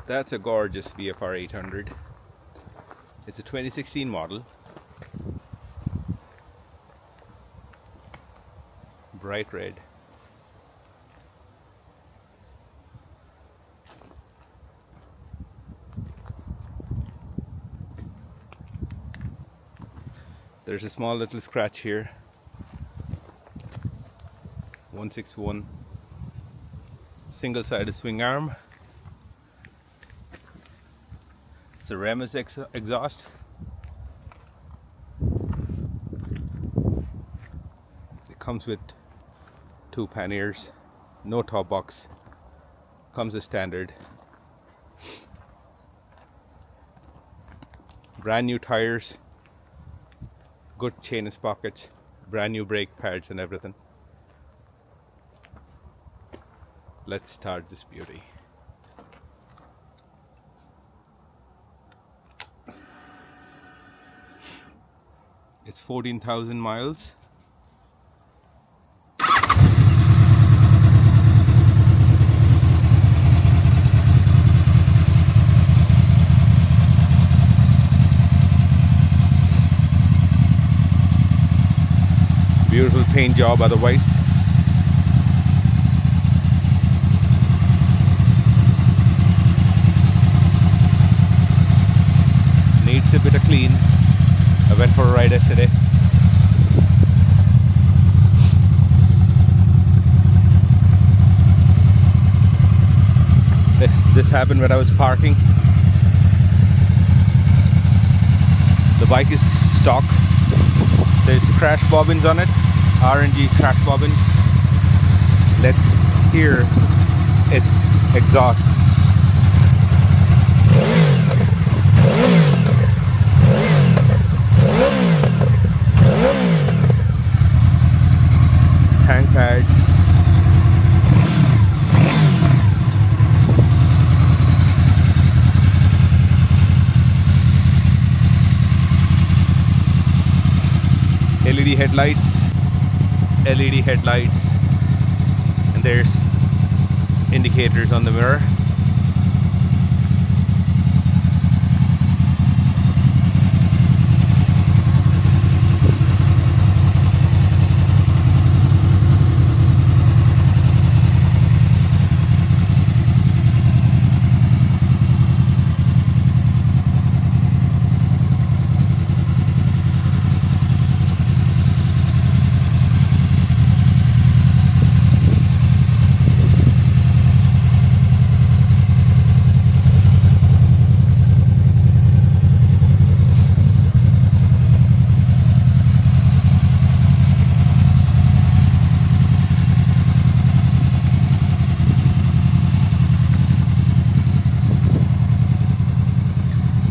That's a gorgeous VFR 800. It's a 2016 model. Bright red. There's a small little scratch here. 161. Single-sided swing arm. It's a Remus exhaust. It comes with 2 panniers, no top box. Comes as standard. Brand new tires, good chain and sprockets, brand new brake pads and everything. Let's start this beauty. It's 14,000 miles. Beautiful paint job otherwise. Needs a bit of clean. I went for a ride yesterday. This happened when I was parking. The bike is stock. There's crash bobbins on it, RNG crash bobbins. Let's hear its exhaust. Tank pads. LED headlights, and there's indicators on the mirror.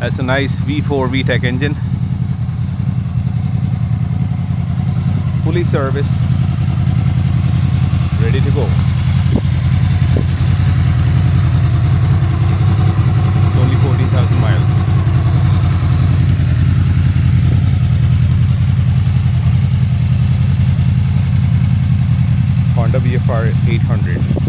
That's a nice V4 VTEC engine. Fully serviced. Ready to go. It's only 14,000 miles. Honda VFR 800.